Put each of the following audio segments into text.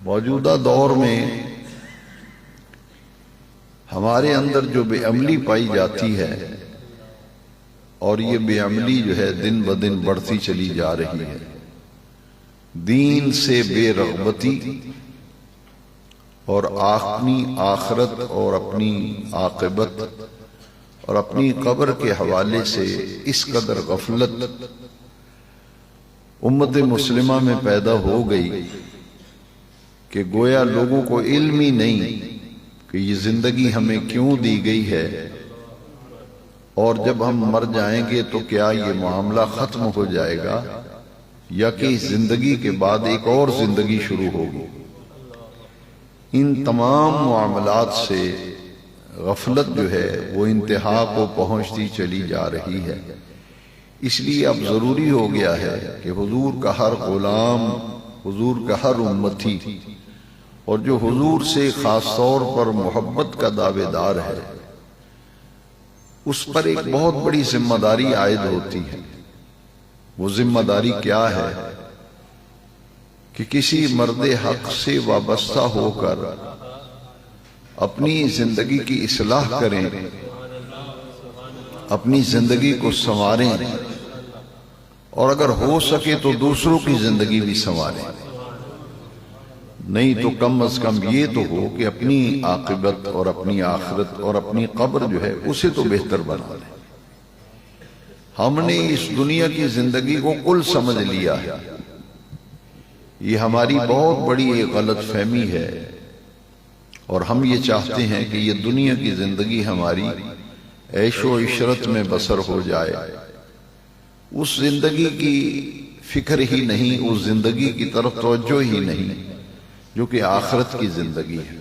موجودہ دور میں ہمارے اندر جو بے عملی پائی جاتی ہے، اور یہ بے عملی جو ہے دن بدن بڑھتی چلی جا رہی ہے، دین سے بے رغبتی اور اپنی آخرت اور اپنی عاقبت اور اپنی قبر کے حوالے سے اس قدر غفلت امت مسلمہ میں پیدا ہو گئی کہ گویا لوگوں کو علم ہی نہیں کہ یہ زندگی ہمیں کیوں دی گئی ہے، اور جب ہم مر جائیں گے تو کیا یہ معاملہ ختم ہو جائے گا یا کہ اس زندگی کے بعد ایک اور زندگی شروع ہوگی۔ ان تمام معاملات سے غفلت جو ہے وہ انتہا کو پہنچتی چلی جا رہی ہے۔ اس لیے اب ضروری ہو گیا ہے کہ حضور کا ہر غلام، حضور کا ہر امتی، اور جو حضور سے خاص طور پر محبت کا دعوے دار ہے، اس پر ایک بہت بڑی ذمہ داری عائد ہوتی ہے۔ وہ ذمہ داری کیا ہے کہ کسی مرد حق سے وابستہ ہو کر اپنی زندگی کی اصلاح کریں، اپنی زندگی کو سنواریں، اور اگر ہو سکے تو دوسروں کی زندگی بھی سنواریں، نہیں تو کم از کم یہ تو ہو کہ اپنی عاقبت اور اپنی آخرت اور اپنی قبر جو ہے اسے تو بہتر بنا لیں۔ ہم نے اس دنیا کی زندگی کو کل سمجھ لیا ہے، یہ ہماری بہت بڑی ایک غلط فہمی ہے، اور ہم یہ چاہتے ہیں کہ یہ دنیا کی زندگی ہماری عیش و عشرت میں بسر ہو جائے، اس زندگی کی فکر ہی نہیں، اس زندگی کی طرف توجہ ہی نہیں جو کہ آخرت کی زندگی ہے۔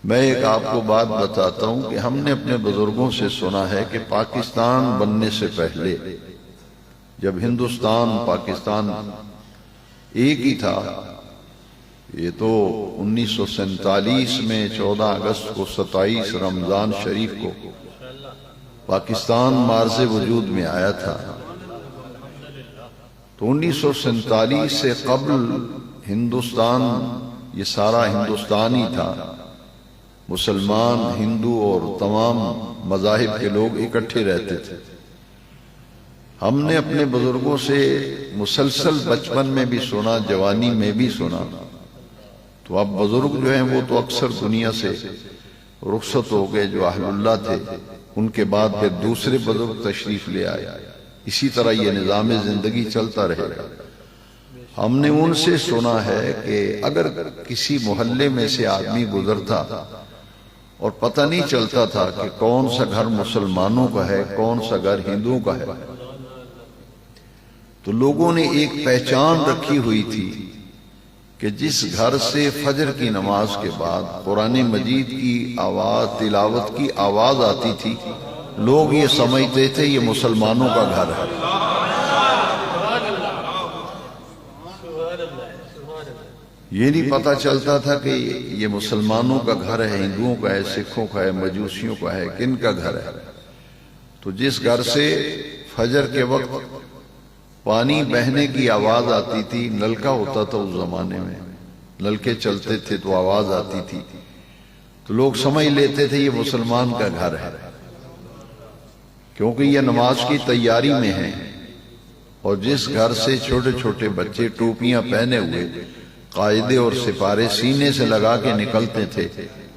میں ایک آپ کو بات بتاتا ہوں کہ ہم نے اپنے بزرگوں سے سنا ہے کہ پاکستان بننے سے پہلے، جب ہندوستان پاکستان ایک ہی تھا، یہ تو 1947 میں 14 اگست کو 27 رمضان شریف کو پاکستان مارز وجود میں آیا تھا، تو 1947 سے قبل ہندوستان، یہ سارا ہندوستان ہی تھا، مسلمان، ہندو اور تمام مذاہب کے لوگ اکٹھے رہتے تھے۔ ہم نے اپنے بزرگوں سے مسلسل بچپن میں بھی سنا، جوانی میں بھی سنا، تو اب بزرگ جو ہیں وہ تو اکثر دنیا سے رخصت ہو گئے، جو اہل اللہ تھے، ان کے بعد پھر دوسرے بزرگ تشریف لے آئے، اسی طرح یہ نظام زندگی چلتا رہے گا۔ ہم نے ان سے سنا ہے کہ اگر کسی محلے میں سے آدمی گزرتا اور پتہ نہیں چلتا تھا کہ کون سا گھر مسلمانوں کا ہے، کون سا گھر ہندوؤں کا ہے، تو لوگوں نے ایک پہچان رکھی ہوئی تھی کہ جس گھر سے فجر کی نماز کے بعد قرآن مجید کی آواز، تلاوت کی آواز آتی تھی، لوگ یہ سمجھتے تھے یہ مسلمانوں کا گھر ہے۔ یہ نہیں پتہ چلتا تھا کہ یہ مسلمانوں کا گھر ہے، ہندوؤں کا ہے، سکھوں کا ہے، مجوسیوں کا ہے، کن کا گھر ہے۔ تو جس گھر سے فجر کے وقت پانی بہنے کی آواز آتی تھی، نلکا ہوتا تھا اس زمانے میں، نلکے چلتے تھے تو آواز آتی تھی، تو لوگ سمجھ لیتے تھے یہ مسلمان کا گھر ہے، کیونکہ یہ نماز کی تیاری میں ہیں۔ اور جس گھر سے چھوٹے چھوٹے بچے ٹوپیاں پہنے ہوئے، قاعدے اور سپارے سینے سے لگا کے نکلتے تھے،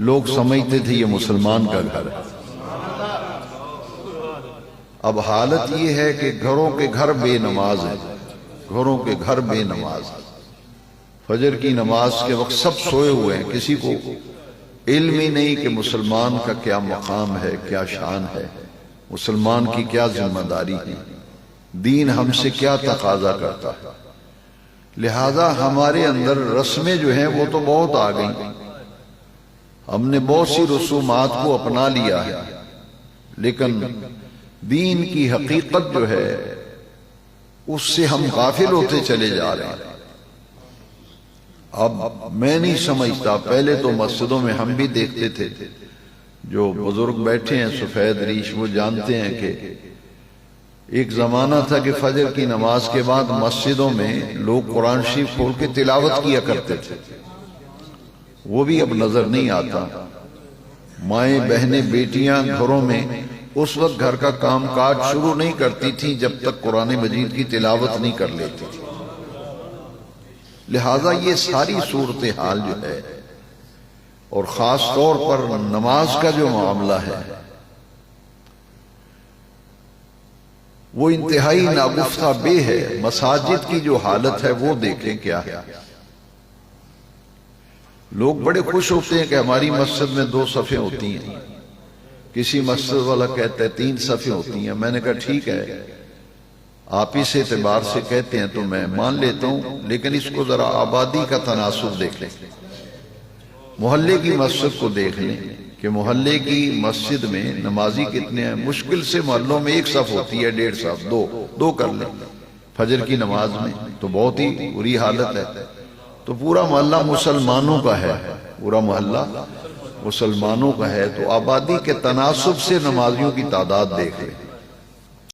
لوگ سمجھتے تھے یہ مسلمان کا گھر ہے۔ اب حالت یہ ہے کہ گھروں کے گھر بے نماز ہیں، گھروں کے گھر بے نماز ہیں۔ فجر کی نماز کے وقت سب سوئے ہوئے ہیں، کسی کو علم ہی نہیں کہ مسلمان کا کیا مقام ہے، کیا شان ہے، مسلمان کی کیا ذمہ داری ہے، دین ہم سے کیا تقاضا کرتا ہے۔ لہذا ہمارے اندر رسمیں جو ہیں وہ تو بہت آ گئیں، ہم نے بہت سی رسومات کو اپنا لیا ہے، لیکن دین کی حقیقت جو ہے اس سے ہم غافل ہوتے چلے جا رہے ہیں۔ اب میں نہیں سمجھتا، پہلے تو مسجدوں میں ہم بھی دیکھتے تھے، جو بزرگ بیٹھے ہیں سفید ریش وہ جانتے ہیں کہ ایک زمانہ تھا کہ فجر کی نماز کے بعد مسجدوں میں لوگ قرآن شریف کھول کے تلاوت کیا کرتے تھے، وہ بھی اب نظر نہیں آتا۔ مائیں بہنیں بیٹیاں گھروں میں اس وقت گھر کا کام کاج شروع نہیں کرتی تھی جب تک قرآن مجید کی تلاوت نہیں کر لیتی تھی۔ لہٰذا یہ ساری صورتحال جو ہے، اور خاص طور پر نماز کا جو معاملہ ہے، وہ انتہائی ناگفتہ بے ہے۔ مساجد کی جو حالت ہے وہ دیکھیں کیا ہے۔ لوگ بڑے خوش ہوتے ہیں کہ ہماری مسجد میں 2 صفیں ہوتی ہیں، کسی مسجد والا کہتا ہے 3 صفیں ہوتی ہیں۔ میں نے کہا ٹھیک ہے، آپ اس اعتبار سے کہتے ہیں تو میں مان لیتا ہوں، لیکن اس کو ذرا آبادی کا تناسب دیکھ لیں، محلے کی مسجد کو دیکھ لیں کہ محلے کی مسجد میں نمازی کتنے ہیں۔ مشکل سے محلوں میں 1 صف ہوتی ہے، 1.5 صف، 2 کر لیں۔ فجر کی نماز میں تو بہت ہی بری حالت ہے، تو پورا محلہ مسلمانوں کا ہے، پورا محلہ مسلمانوں کا ہے، تو آبادی کے تناسب سے نمازیوں کی تعداد دیکھ لیں۔